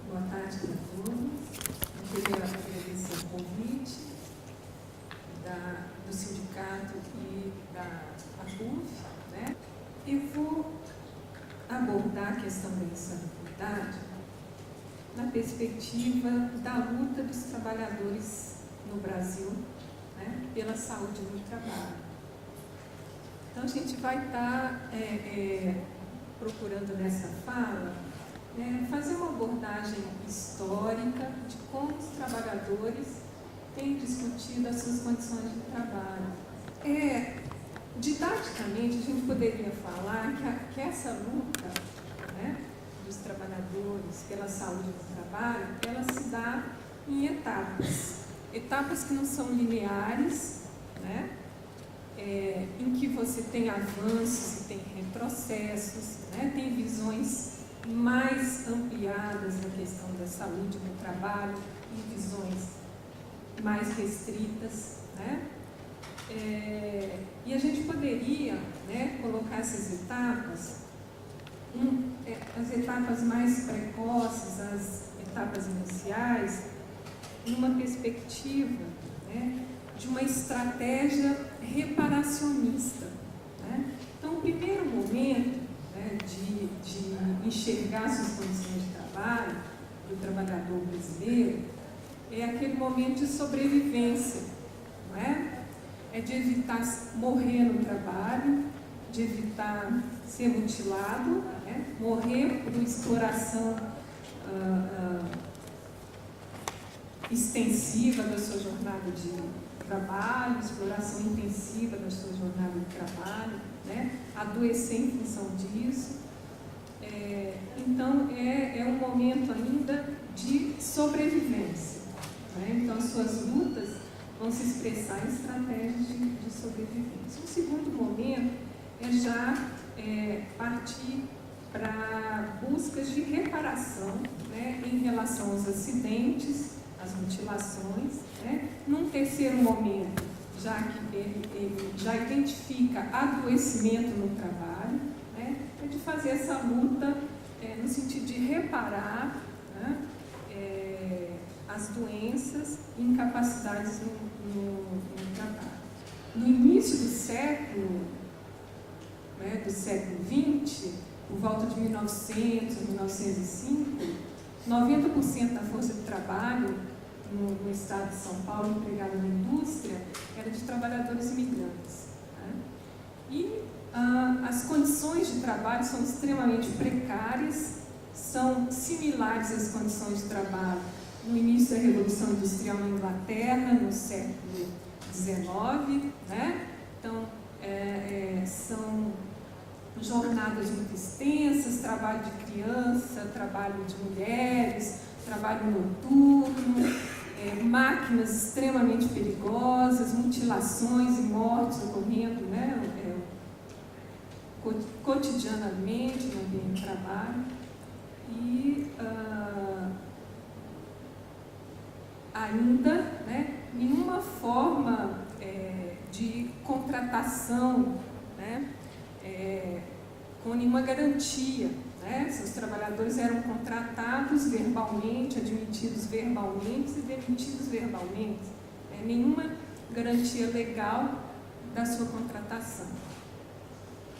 Boa tarde a todos. Eu queria agradecer o convite do sindicato e da ACUF, né? E vou abordar a questão da insalubridade na perspectiva da luta dos trabalhadores no Brasil, né, pela saúde no trabalho. Então, a gente vai estar procurando nessa fala fazer uma abordagem histórica de como os trabalhadores têm discutido as suas condições de trabalho. Didaticamente, a gente poderia falar que essa luta, né, dos trabalhadores pela saúde do trabalho, ela se dá em etapas que não são lineares, né, em que você tem avanços e tem retrocessos, né, tem visões mais ampliadas na questão da saúde do trabalho e visões mais restritas, né? E a gente poderia, né, colocar essas etapas, as etapas mais precoces, as etapas iniciais, numa perspectiva, né, de uma estratégia reparacionista, né? Então, o primeiro momento, né, de enxergar suas condições de trabalho do trabalhador brasileiro é aquele momento de sobrevivência, não é? É de evitar morrer no trabalho, de evitar ser mutilado, né? Morrer por exploração extensiva da sua jornada de trabalho, exploração intensiva da sua jornada de trabalho, né? Adoecer em função disso. Então, é um momento ainda de sobrevivência, né? Então, as suas lutas vão se expressar em estratégias de sobrevivência. O segundo momento é já partir para buscas de reparação, né, em relação aos acidentes, às mutilações, né? Num terceiro momento, já que ele já identifica adoecimento no trabalho, né, é de fazer essa luta no sentido de reparar, né, as doenças e incapacidades no trabalho. No início do século, né, do século XX, por volta de 1900, 1905, 90% da força de trabalho no estado de São Paulo, empregada na indústria, era de trabalhadores imigrantes, né? E as condições de trabalho são extremamente precárias, são similares às condições de trabalho no início da Revolução Industrial na Inglaterra, no século XIX, né? Então, são jornadas muito extensas, trabalho de criança, trabalho de mulheres, trabalho noturno, máquinas extremamente perigosas, mutilações e mortes ocorrendo, né, cotidianamente no ambiente de trabalho. E ainda, né, nenhuma forma de contratação, né, com nenhuma garantia, né? Seus trabalhadores eram contratados verbalmente, admitidos verbalmente e demitidos verbalmente. Nenhuma garantia legal da sua contratação.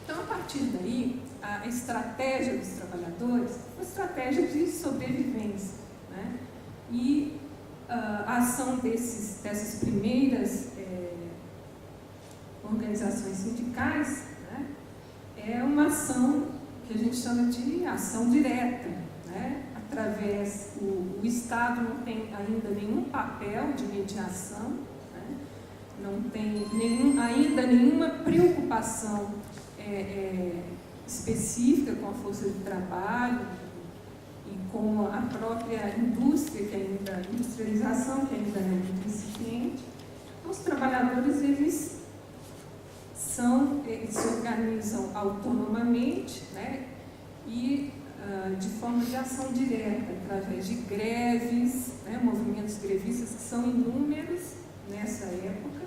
Então, a partir daí, a estratégia dos trabalhadores é uma estratégia de sobrevivência, né? E a ação dessas primeiras organizações sindicais, né, é uma ação que a gente chama de ação direta, né? Através, o Estado não tem ainda nenhum papel de mediação, né? Não tem ainda nenhuma preocupação específica com a força de trabalho e com a própria indústria, a industrialização que ainda é muito incipiente. Então, os trabalhadores, eles se organizam autonomamente, né, e de forma de ação direta, através de greves, né, movimentos grevistas que são inúmeros nessa época,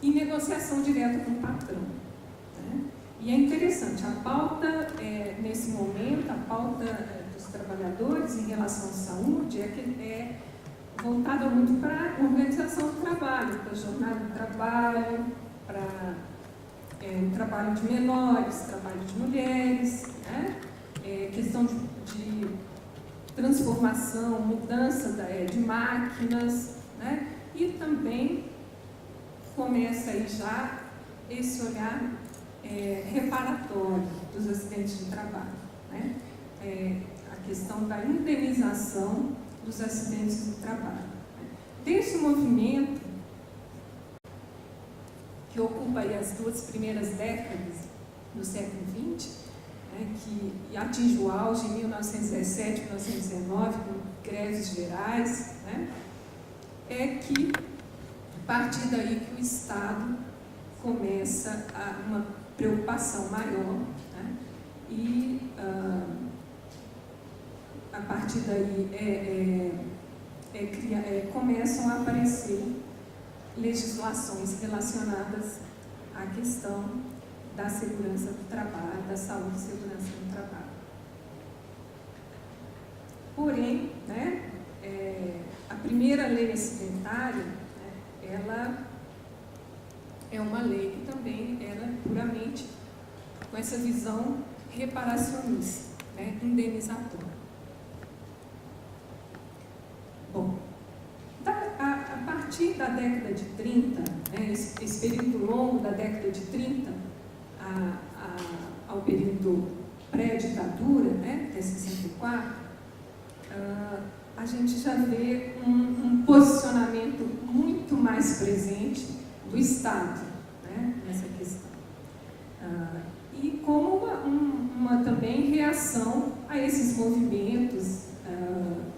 e negociação direta com o patrão, né? E é interessante, a pauta, nesse momento, a pauta dos trabalhadores em relação à saúde é voltada muito para a organização do trabalho, para a jornada do trabalho, para o trabalho de menores, trabalho de mulheres, né? Questão de transformação, mudança de máquinas, né? E também começa aí já esse olhar reparatório dos acidentes de trabalho, né? A questão da indenização dos acidentes de trabalho. Desse movimento, que ocupa aí as 2 primeiras décadas do século XX, que atinge o auge em 1917, 1919, com greves gerais, né? É que, a partir daí que o Estado começa uma preocupação maior, né? E a partir daí começam a aparecer legislações relacionadas à questão da segurança do trabalho, da saúde e segurança do trabalho. Porém, né, a primeira lei acidentária, né, ela é uma lei que também era puramente com essa visão reparacionista, né, indenizatória. Bom, a partir da década de 30, né, esse período longo da década de 30 ao período pré-ditadura, né, até 64, a gente já vê um posicionamento muito mais presente do Estado, né, nessa questão. E como uma também reação a esses movimentos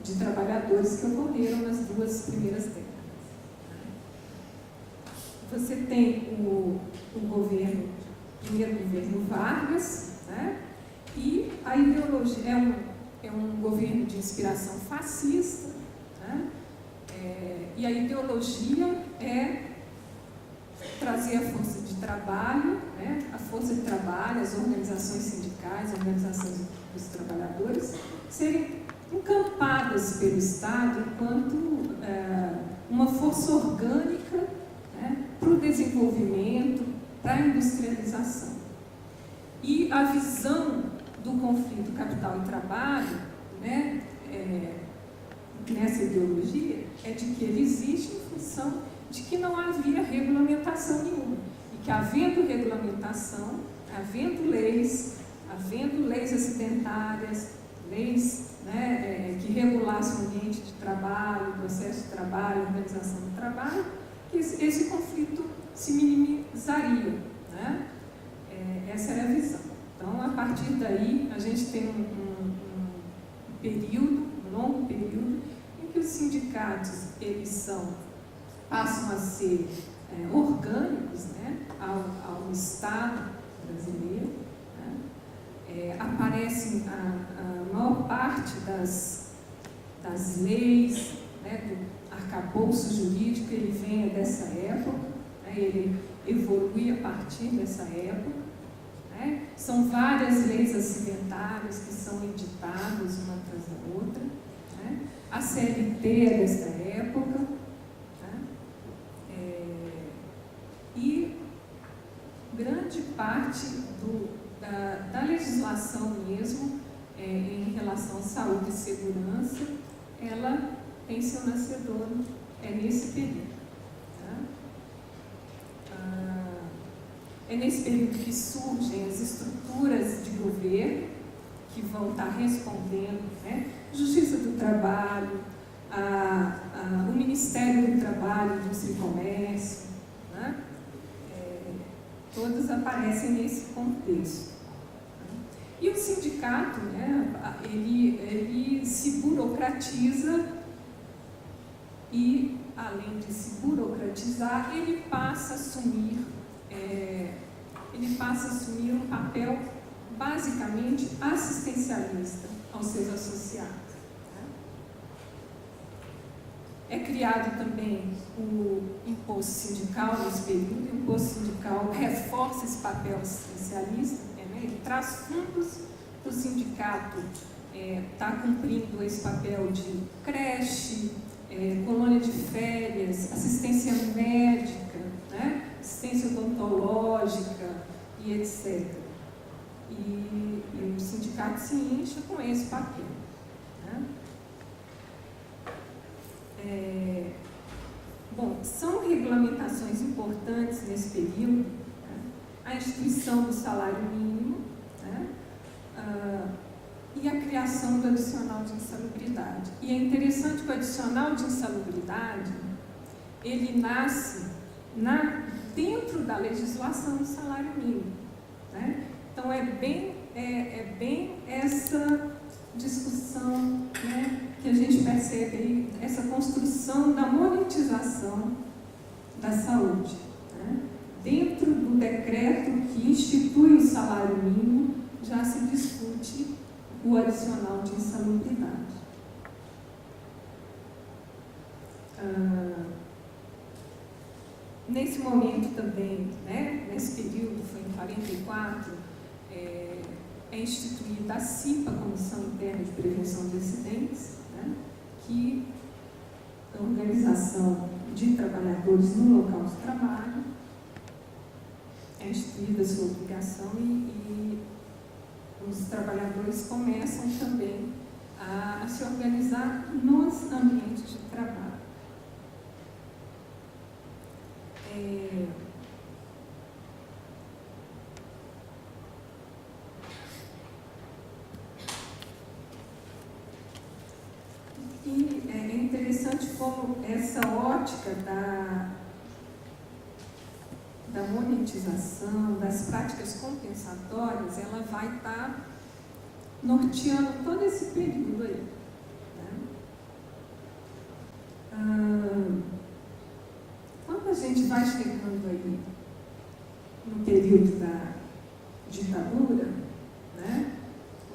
de trabalhadores que ocorreram nas 2 primeiras décadas. Você tem o primeiro governo Vargas, né? E a ideologia é um governo de inspiração fascista, né? E a ideologia é trazer a força de trabalho, né? A força de trabalho, as organizações sindicais, as organizações dos trabalhadores, serem encampadas pelo Estado enquanto uma força orgânica, né, para o desenvolvimento, para a industrialização. E a visão do conflito capital e trabalho, né, nessa ideologia, é de que ele existe em função de que não havia regulamentação nenhuma. E que havendo regulamentação, havendo leis acidentárias, leis, né, que regulassem o ambiente de trabalho, o processo de trabalho, a organização do trabalho, que esse conflito se minimizaria, né? Essa era a visão. Então, a partir daí, a gente tem um longo período, em que os sindicatos passam a ser orgânicos, né, ao Estado brasileiro, né? Aparecem a maior parte das leis, né, do arcabouço jurídico, ele vem dessa época, né, ele evolui a partir dessa época, né? São várias leis acidentárias que são editadas uma atrás da outra, né? A CLT é dessa época, né? E grande parte da legislação mesmo, em relação à saúde e segurança, ela tem seu nascedor nesse período. É nesse período que surgem as estruturas de governo que vão estar respondendo, né? Justiça do Trabalho, o Ministério do Trabalho, Indústria e Comércio, né? Todos aparecem nesse contexto. E o sindicato, né, ele se burocratiza e, além de se burocratizar, ele passa a assumir um papel basicamente assistencialista aos seus associados. Né? É criado também o imposto sindical nesse período. O imposto sindical reforça esse papel assistencialista, né? Ele traz fundos para o sindicato estar cumprindo esse papel de creche, colônia de férias, assistência médica, né? Assistência odontológica e etc. E o sindicato se incha com esse papel. Né? Bom, são regulamentações importantes nesse período, né? A instituição do salário mínimo, né? E a criação do adicional de insalubridade. E é interessante que o adicional de insalubridade, ele nasce dentro da legislação do salário mínimo. Né? Então, é bem essa discussão, né, que a gente percebe aí, essa construção da monetização da saúde. Né? Dentro do decreto que institui o salário mínimo, já se discute o adicional de insalubridade. Nesse momento também, né, nesse período, foi em 44, é instituída a CIPA, Comissão Interna de Prevenção de Acidentes, né, que é a organização de trabalhadores no local de trabalho, é instituída a sua obrigação e os trabalhadores começam também a se organizar nos ambientes de trabalho. E é interessante como essa ótica da monetização, das práticas compensatórias, ela vai estar norteando todo esse período aí. Né? Quando a gente vai chegando aí no período da ditadura, né,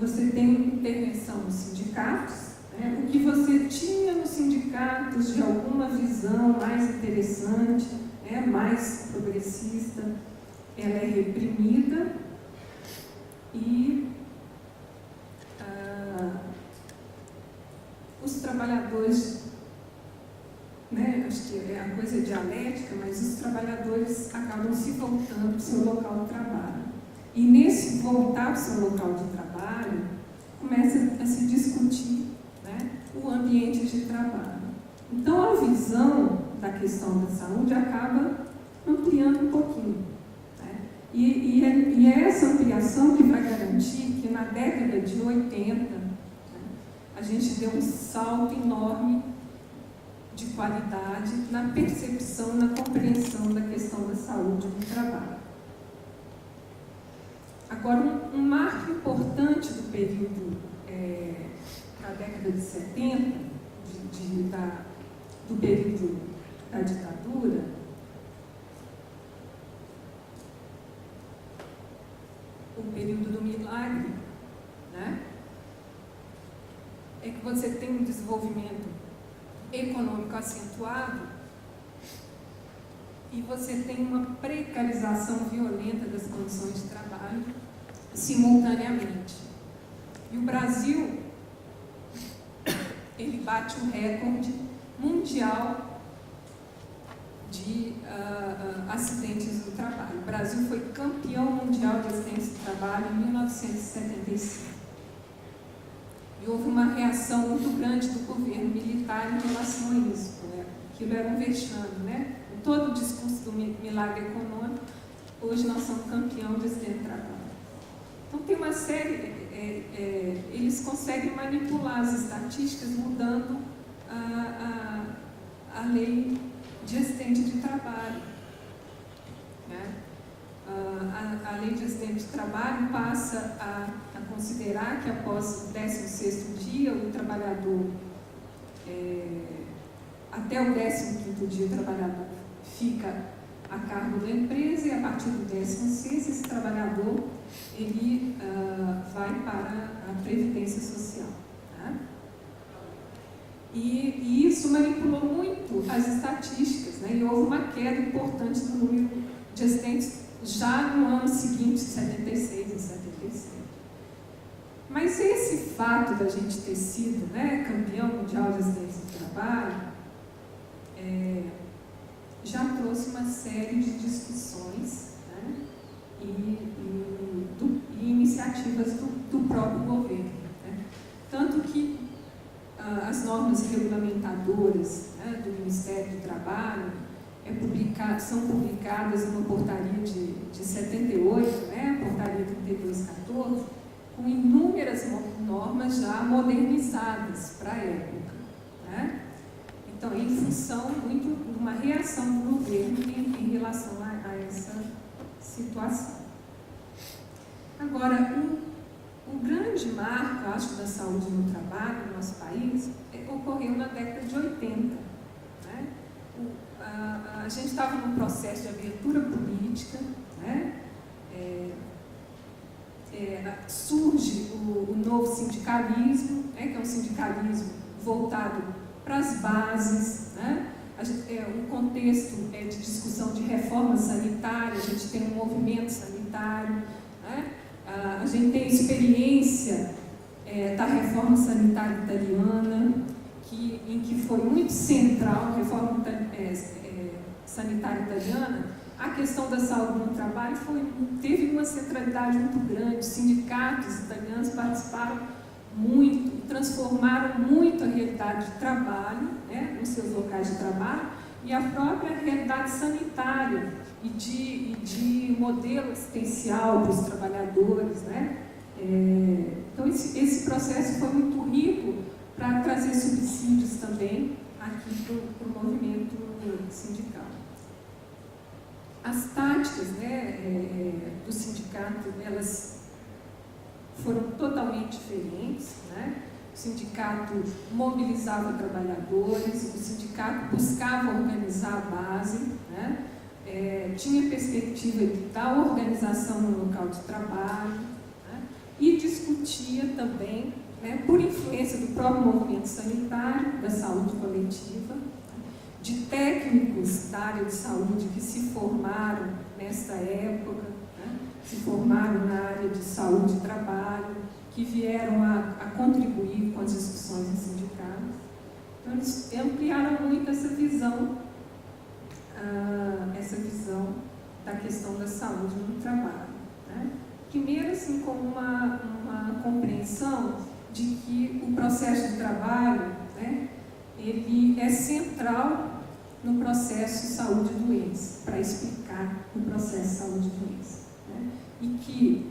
você tem intervenção nos sindicatos, né, o que você tinha nos sindicatos de alguma visão mais interessante, né, mais progressista, ela é reprimida e os trabalhadores, né, acho que é a coisa dialética, mas os trabalhadores acabam se voltando para o seu local de trabalho. E nesse voltar para o seu local de trabalho, começa a se discutir, né, o ambiente de trabalho. Então, a visão da questão da saúde acaba ampliando um pouquinho. Né? E é essa ampliação que vai garantir que na década de 80, né, a gente deu um salto enorme de qualidade na percepção, na compreensão da questão da saúde no trabalho. Agora, um marco importante do período da década de 70, do período da ditadura, o período do milagre, né? É que você tem um desenvolvimento econômico acentuado e você tem uma precarização violenta das condições de trabalho simultaneamente. E o Brasil, ele bate um recorde mundial de acidentes do trabalho. O Brasil foi campeão mundial de acidentes do trabalho em 1975. E houve uma reação muito grande do governo militar em relação a isso. Né? Aquilo era um vexame, né? Em todo o discurso do milagre econômico, hoje nós somos campeão de acidente de trabalho. Então tem uma série, eles conseguem manipular as estatísticas mudando a lei de acidente de trabalho. Né? A lei de acidente de trabalho passa a considerar que após o 16º dia, o trabalhador, até o 15º dia, o trabalhador fica a cargo da empresa e a partir do 16º, esse trabalhador ele vai para a Previdência Social. Tá? E isso manipulou muito as estatísticas, né? E houve uma queda importante no número de acidentes já no ano seguinte, 76 e 77. Mas esse fato da gente ter sido, né, campeão mundial de acidentes no trabalho já trouxe uma série de discussões, né, e iniciativas do próprio governo, né? Tanto que as normas regulamentadoras, né, do Ministério do Trabalho são publicadas numa portaria de 78, né, a portaria 3214, com inúmeras normas já modernizadas para a época, né? Então, em função muito de uma reação do governo em relação a essa situação. Agora, o grande marco, acho, da saúde no trabalho no nosso país ocorreu na década de 80. Né? A gente estava num processo de abertura política, né? Surge o novo sindicalismo, né? Que é um sindicalismo voltado para as bases, né? O contexto de discussão de reforma sanitária, a gente tem um movimento sanitário, né? A gente tem experiência da reforma sanitária italiana, em que foi muito central a reforma sanitária italiana. A questão da saúde no trabalho teve uma centralidade muito grande. Os sindicatos italianos participaram muito, transformaram muito a realidade de trabalho, né, nos seus locais de trabalho, e a própria realidade sanitária e de modelo assistencial para os trabalhadores, né? Então, esse processo foi muito rico para trazer subsídios também aqui para o movimento sindical. As táticas, né, do sindicato, elas foram totalmente diferentes, né? O sindicato mobilizava trabalhadores, o sindicato buscava organizar a base, né? Tinha perspectiva da organização no local de trabalho, né? E discutia também, né, por influência do próprio movimento sanitário, da saúde coletiva, de técnicos da área de saúde que se formaram nesta época, né, se formaram na área de saúde e trabalho, que vieram a contribuir com as discussões em sindicatos. Então, eles ampliaram muito essa visão da questão da saúde no trabalho, né? Primeiro, assim, com uma compreensão de que o processo de trabalho, né, ele é central no processo saúde e doença, para explicar o processo saúde e doença, né? E que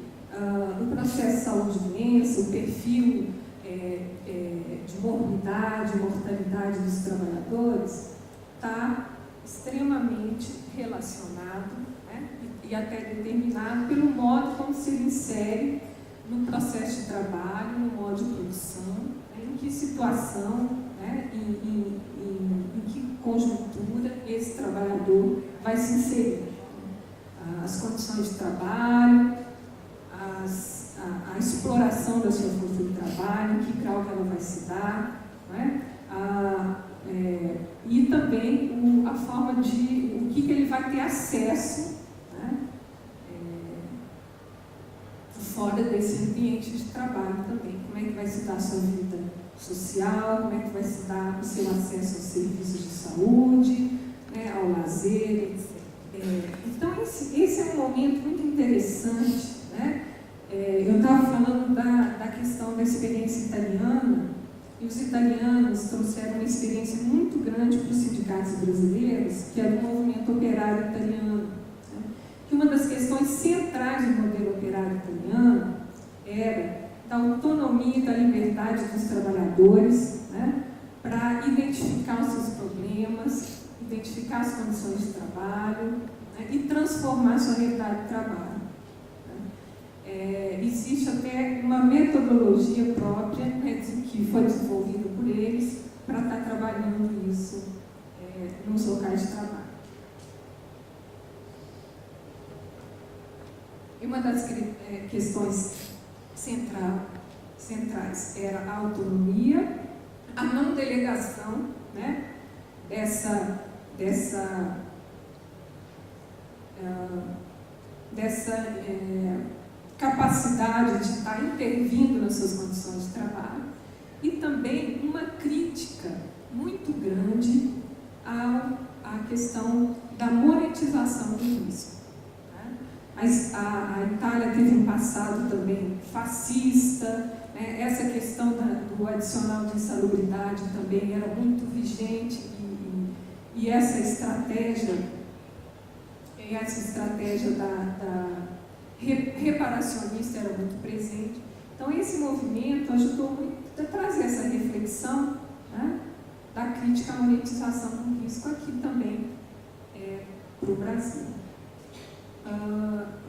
o processo saúde e doença, o perfil de morbidade, mortalidade dos trabalhadores, está extremamente relacionado, né, e até determinado pelo modo como se insere no processo de trabalho, no modo de produção, né, em que situação, né, em que conjuntura esse trabalhador vai se inserir. As condições de trabalho, a exploração da sua força de trabalho, em que grau que ela vai se dar, né? E também a forma de o que ele vai ter acesso, né, fora desse ambiente de trabalho também. Como é que vai se dar a sua vida social, como é que vai se dar o seu acesso aos serviços de saúde, né, ao lazer, etc. Então, esse é um momento muito interessante, né? Eu estava falando da questão da experiência italiana, e os italianos trouxeram uma experiência muito grande para os sindicatos brasileiros, que era o movimento operário italiano, né? Que uma das questões centrais do modelo operário italiano era da autonomia e da liberdade dos trabalhadores, né, para identificar os seus problemas, identificar as condições de trabalho, né, e transformar a sua realidade de trabalho. Existe até uma metodologia própria, né, que foi desenvolvida por eles para estar trabalhando isso nos locais de trabalho. E uma das questões centrais era a autonomia, a não delegação, né, dessa capacidade de estar intervindo nas suas condições de trabalho, e também uma crítica muito grande à questão da monetização do risco. Né? Mas a Itália teve um passado também fascista, né? Essa questão do adicional de insalubridade também era muito vigente, e essa estratégia da reparacionista era muito presente. Então, esse movimento ajudou muito a trazer essa reflexão, né, da crítica à monetização do risco aqui também para o Brasil.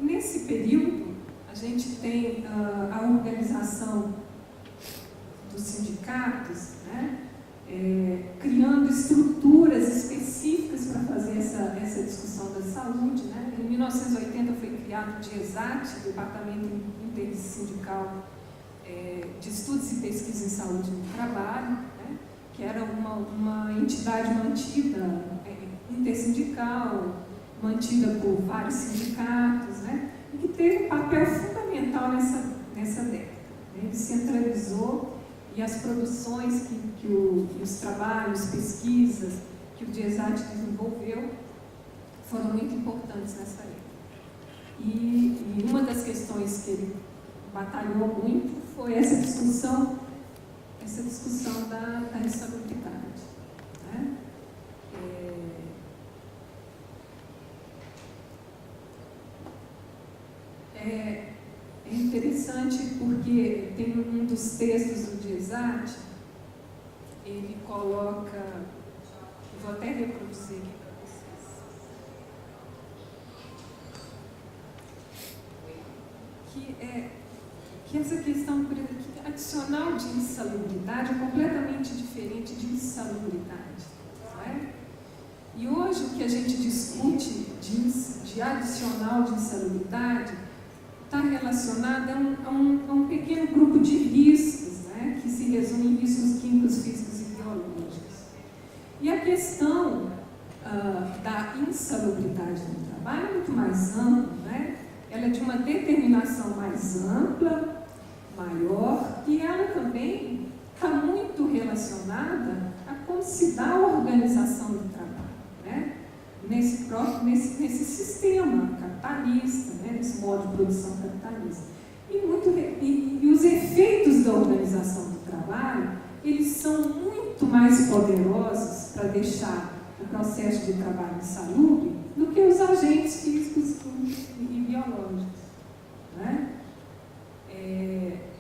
Nesse período, a gente tem a organização dos sindicatos, né, criando estruturas específicas para fazer essa discussão da saúde. Né? Em 1980 foi criado o DIESAT, Departamento Intersindical de Estudos e Pesquisa em Saúde no Trabalho, né? Que era uma entidade mantida, intersindical, mantida por vários sindicatos, né? E que teve um papel fundamental nessa década. Ele centralizou, e as produções os trabalhos, pesquisas que o DIESAT desenvolveu foram muito importantes nessa época. E uma das questões que ele batalhou muito foi essa discussão da insalubridade. Né? É interessante porque tem um dos textos do DIESAT, ele coloca, vou até reproduzir aqui para vocês, que essa questão, por exemplo, que adicional de insalubridade é completamente diferente de insalubridade. Não é? E hoje o que a gente discute de adicional de insalubridade está relacionado a um pequeno grupo de riscos, né, que se resume em riscos químicos, físicos e biológicos. E a questão da insalubridade no trabalho é muito mais ampla, né? Ela é de uma determinação mais ampla, maior, e ela também está muito relacionada a como se dá a organização do trabalho, né? Nesse sistema capitalista, né? Nesse modo de produção capitalista. E os efeitos da organização do trabalho, eles são muito mais poderosos para deixar o processo de trabalho insalubre do que os agentes físicos e biológicos. Né?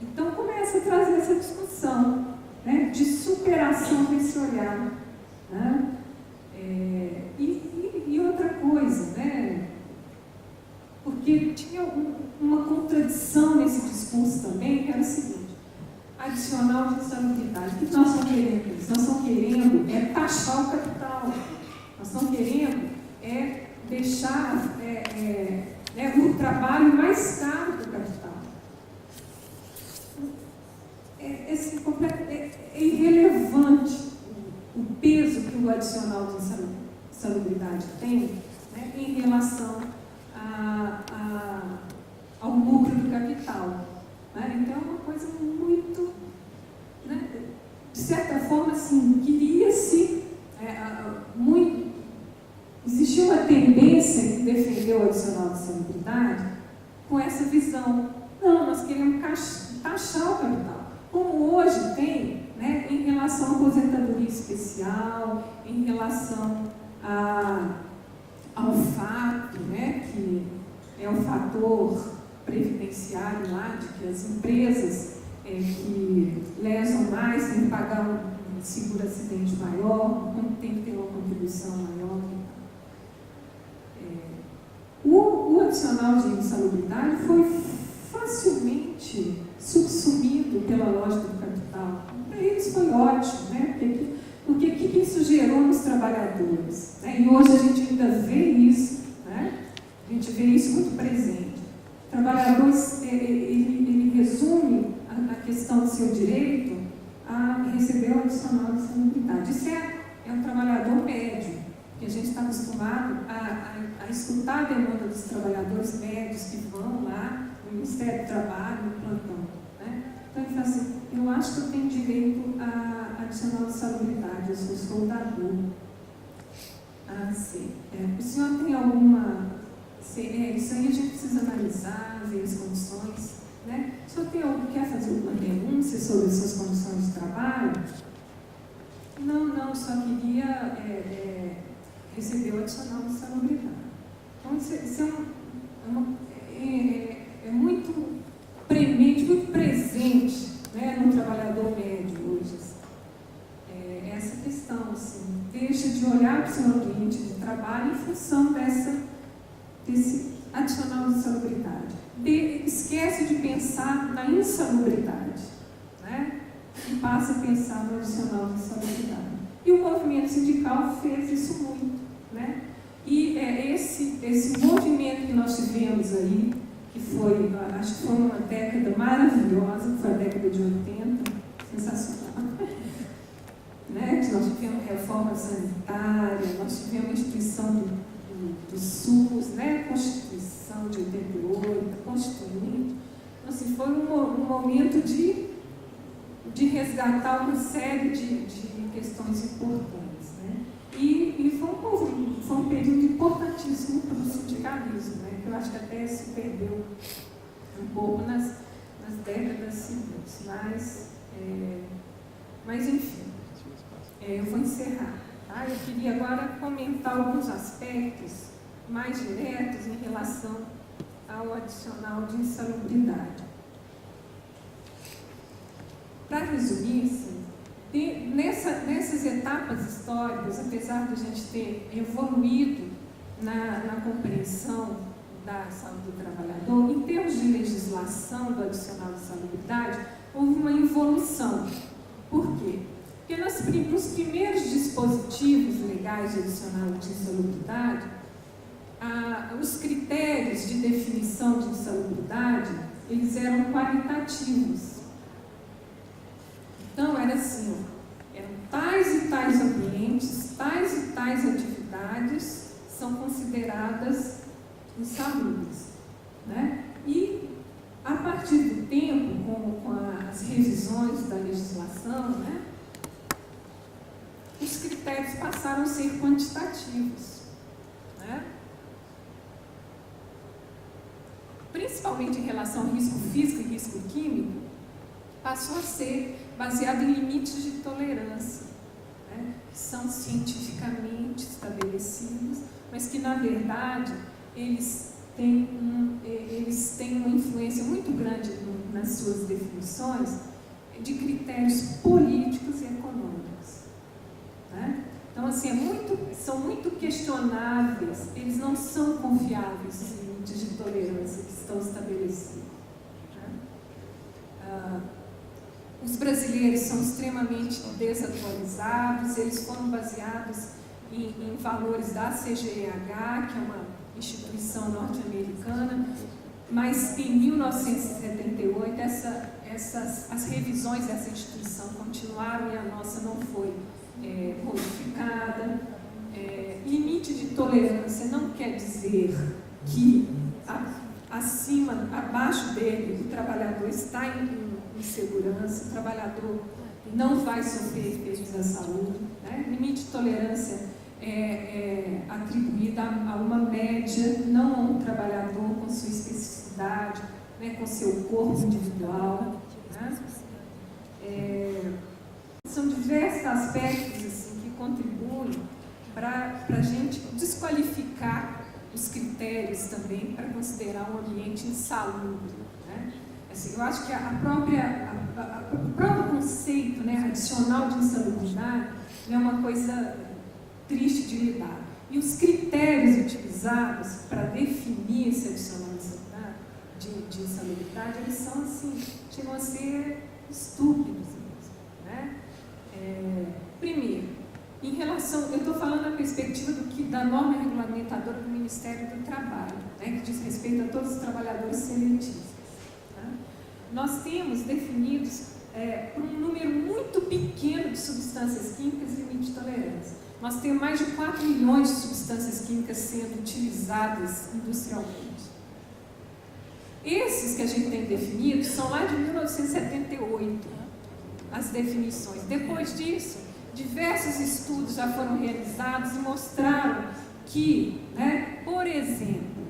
Então começa a trazer essa discussão, né, de superação desse olhar. Né? E outra coisa, né? Porque tinha uma contradição nesse discurso também, que era o seguinte: adicional de insalubridade. O que nós estamos querendo? Nós estamos querendo taxar o capital. Nós estamos querendo deixar o trabalho mais caro do capital. É irrelevante o peso que o adicional de insalubridade tem, né, em relação ao lucro do capital. Né? Então é uma coisa muito, né, de certa forma, assim, queria-se muito. Existia uma tendência em defender o adicional de insalubridade com essa visão. Não, nós queremos taxar o capital. Como hoje tem, né, em relação à aposentadoria especial, em relação ao fato, né, que é o fator previdenciário lá, de que as empresas que lesam mais têm que pagar um seguro-acidente maior, tem que ter uma contribuição maior. O adicional de insalubridade foi facilmente subsumido pela lógica do capital. Para eles foi ótimo, né? Porque o que isso gerou nos trabalhadores? Né? E hoje a gente ainda vê isso, né? A gente vê isso muito presente. O trabalhador, ele resume a questão do seu direito a receber o adicional de salubridade. Isso é um trabalhador médio, que a gente está acostumado a escutar a demanda dos trabalhadores médios que vão lá no Ministério do Trabalho, no plantão. Né? Então, ele fala assim, eu acho que eu tenho direito a adicional de salubridade, eu sou soldador. Ah, sim. O senhor tem alguma... isso aí a gente precisa analisar, ver as condições. Né? O senhor quer fazer uma denúncia sobre as suas condições de trabalho? Não, só queria receber o adicional de salubridade. Então, isso é muito premente, muito presente, né, no trabalhador médio hoje. Essa questão, assim, deixa de olhar para o seu ambiente de trabalho em função desse adicional de salubridade. Esquece de pensar na insalubridade, né? E passa a pensar no adicional de salubridade. E o movimento sindical fez isso muito, né? E esse movimento que nós tivemos aí, que foi, acho que foi uma década maravilhosa, que foi a década de 80, sensacional. Né? Que nós tivemos reforma sanitária, nós tivemos a instituição do SUS, né? Constituição de 88, Constituinte. Então, assim, foi um momento de resgatar uma série de questões importantes. Né? E foi um período importantíssimo para o sindicalismo, né? Que eu acho que até se perdeu um pouco nas décadas seguintes. Mas enfim, eu vou encerrar. Tá? Eu queria agora comentar alguns aspectos mais diretos em relação ao adicional de insalubridade. Para resumir, assim, nessas etapas históricas, apesar de a gente ter evoluído na compreensão da saúde do trabalhador, em termos de legislação do adicional de salubridade, houve uma evolução. Por quê? Porque nos primeiros dispositivos legais de adicional de insalubridade, os critérios de definição de insalubridade, eles eram qualitativos. Então, era assim, eram tais e tais ambientes, tais e tais atividades são consideradas insalubres. Né? E, a partir do tempo, com as revisões da legislação, né, os critérios passaram a ser quantitativos. Né? Principalmente em relação ao risco físico e risco químico, passou a ser baseado em limites de tolerância, né, que são cientificamente estabelecidos, mas que, na verdade, eles têm uma influência muito grande nas suas definições de critérios políticos e econômicos. Né? Então, assim, são muito questionáveis, eles não são confiáveis, os limites de tolerância que estão estabelecidos. Né? Os brasileiros são extremamente desatualizados, eles foram baseados em valores da CGEH, que é uma instituição norte-americana, mas em 1978 as revisões dessa instituição continuaram e a nossa não foi modificada. Limite de tolerância não quer dizer que abaixo dele o trabalhador está em segurança, o trabalhador não vai sofrer efeitos da saúde. Né? Limite de tolerância é atribuída a uma média, não a um trabalhador com sua especificidade, né, com seu corpo individual. Né? São diversos aspectos assim, que contribuem para a gente desqualificar os critérios também para considerar um ambiente insalubre. Né? Assim, eu acho que o próprio conceito, né, adicional de insalubridade é uma coisa triste de lidar. E os critérios utilizados para definir esse adicional de insalubridade, eles são assim, chegam a ser estúpidos mesmo. Né? Primeiro, em relação, eu estou falando na perspectiva da norma regulamentadora do Ministério do Trabalho, né, que diz respeito a todos os trabalhadores seletistas. Tá? Nós temos definidos para um número muito pequeno de substâncias químicas limite de tolerância. Nós temos mais de 4 milhões de substâncias químicas sendo utilizadas industrialmente. Esses que a gente tem definido são lá de 1978, as definições. Depois disso, diversos estudos já foram realizados e mostraram que, por exemplo,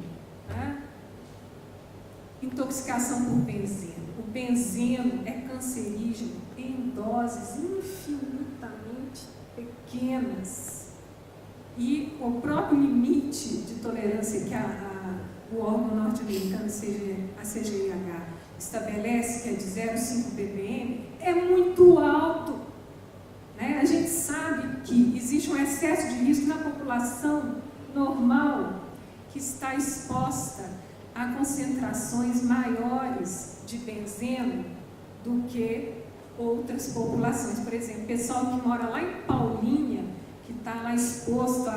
intoxicação por benzeno. O benzeno é cancerígeno em doses infinitamente pequenas. E o próprio limite de tolerância que o órgão norte-americano, a CGIH, estabelece, que é de 0,5 ppm, é muito alto. A gente sabe que existe um excesso de risco na população normal que está exposta a concentrações maiores de benzeno do que outras populações. Por exemplo, pessoal que mora lá em Paulínia, que está lá exposto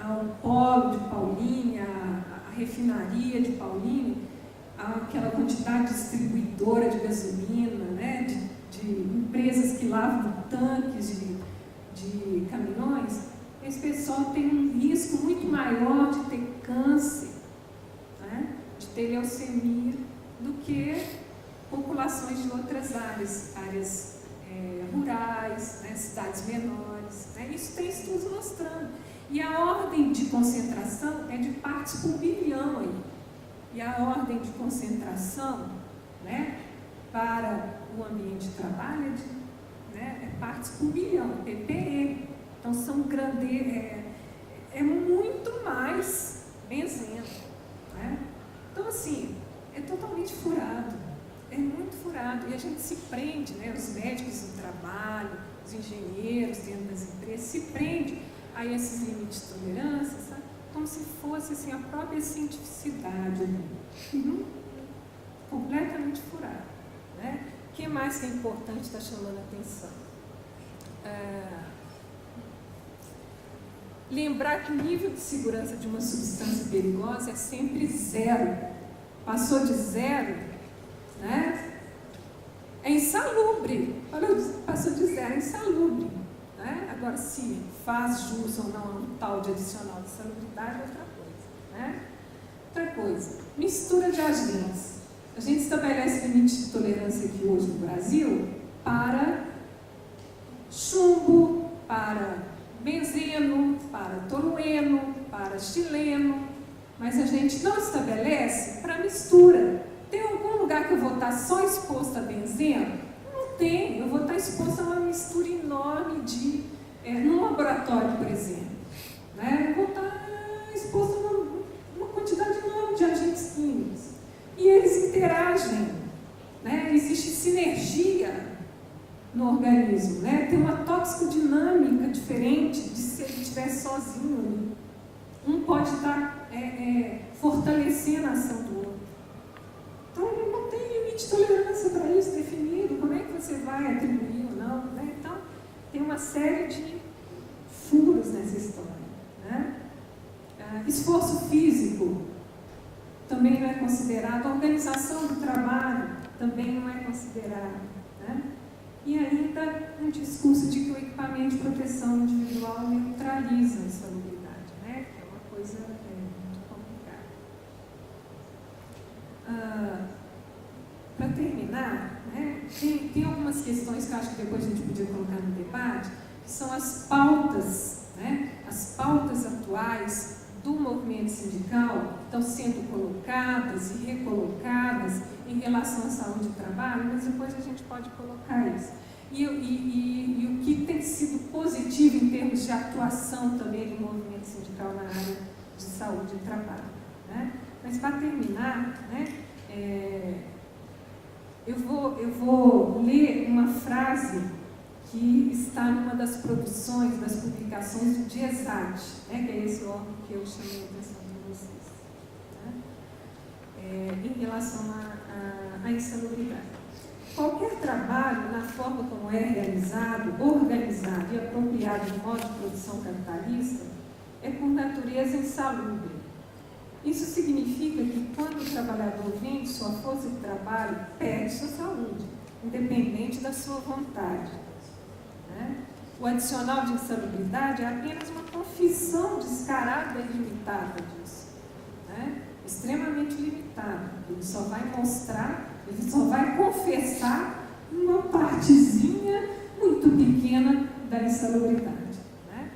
ao polo de Paulínia, à refinaria de Paulínia, aquela quantidade distribuidora de gasolina, de empresas que lavam tanques de caminhões, esse pessoal tem um risco muito maior de ter câncer, de ter leucemia, do que populações de outras áreas rurais, cidades menores. Isso tem estudos mostrando. E a ordem de concentração é de partes por bilhão aí. E a ordem de concentração, para o ambiente de trabalho é partes por bilhão, ppm. Então são é muito mais benzeno. Então assim, é totalmente furado, é muito furado. E a gente se prende, os médicos do trabalho, os engenheiros dentro das empresas, se prende a esses limites de tolerância, sabe? Como se fosse assim, a própria cientificidade, completamente furado. O que mais que é importante está chamando a atenção? Lembrar que o nível de segurança de uma substância perigosa é sempre 0. Passou de 0, é insalubre. Passou de 0, é insalubre. Agora, se faz jus ou não a um tal de adicional de salubridade é outra coisa. Outra coisa, mistura de agentes. A gente estabelece limite de tolerância aqui hoje no Brasil para chumbo, para benzeno, para tolueno, para xileno, mas a gente não estabelece para mistura. Tem algum lugar que eu vou estar só exposto a benzeno? Não tem, eu vou estar exposto a uma mistura enorme num laboratório, por exemplo. Eu vou estar exposto a uma quantidade enorme de agentes químicos. E eles interagem, existe sinergia no organismo, tem uma toxicodinâmica diferente de se ele estiver sozinho ali. Um pode estar fortalecendo a ação do outro. Então, não tem limite de tolerância para isso definido. Como é que você vai atribuir ou não? Então, tem uma série de furos nessa história. Esforço físico também não é considerado. A organização do trabalho também não é considerada. E ainda um discurso de que o equipamento de proteção individual neutraliza a insalubridade, que é uma coisa muito complicada. Para terminar, tem algumas questões que eu acho que depois a gente podia colocar no debate, que são as pautas, as pautas atuais do movimento sindical estão sendo colocadas e recolocadas em relação à saúde do trabalho, mas depois a gente pode colocar isso. E o que tem sido positivo em termos de atuação também do movimento sindical na área de saúde e trabalho. Mas para terminar, eu vou ler uma frase que está numa das produções, das publicações do DIESAT, que é esse órgão que eu chamei a atenção de vocês, em relação à insalubridade. Qualquer trabalho, na forma como é realizado, organizado e apropriado de modo de produção capitalista, é por natureza insalubre. Isso significa que quando o trabalhador vende sua força de trabalho, perde sua saúde. independente da sua vontade. Né? O adicional de insalubridade é apenas uma confissão descarada e limitada disso. Né? Extremamente limitada. Ele só vai mostrar, ele só vai confessar uma partezinha muito pequena da insalubridade. Né?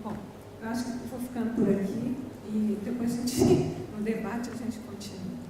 Bom, eu acho que vou ficando por aqui e depois no debate a gente continua.